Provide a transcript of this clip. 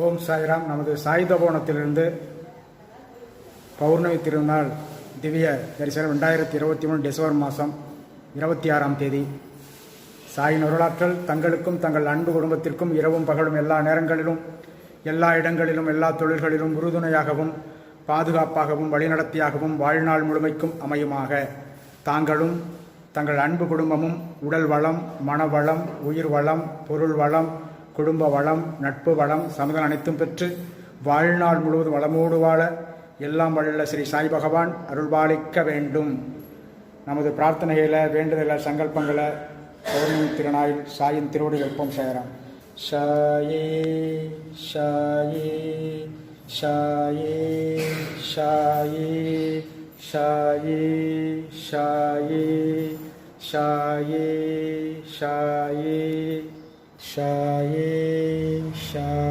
ஓம் சாய்ராம். நமது சாயுதபோனத்திலிருந்து பௌர்ணமி திருநாள் திவ்ய தரிசனம் 2023 டிசம்பர் மாதம் 26ஆம் தேதி. சாயின் அருளாற்றல் தங்களுக்கும் தங்கள் அன்பு குடும்பத்திற்கும் இரவும் பகலும் எல்லா நேரங்களிலும் எல்லா இடங்களிலும் எல்லா தொழில்களிலும் உறுதுணையாகவும் பாதுகாப்பாகவும் வழிநடத்தியாகவும் வாழ்நாள் முழுமைக்கும் அமையுமாக. தாங்களும் தங்கள் அன்பு குடும்பமும் உடல் வளம், மனவளம், உயிர் வளம், பொருள் வளம், குடும்ப வளம், நட்பு வளம், சமதம் அனைத்தும் பெற்று வாழ்நாள் முழுவதும் வளமோடு வாழ எல்லாம் வல்ல ஸ்ரீ சாய் பகவான் அருள்பாலிக்க வேண்டும். நமது பிரார்த்தனைகளை, வேண்டுதலை, சங்கல்பங்களை பௌர்ணமி திருநாளில் சாயின் திருவடி வெப்பம் செய்கிறோம். ஷாயே ஷாயே ஷாயே ஷாயே ஷாயே ஷாயே ஷாயே ஷாயே ஷாயே ஷாயே.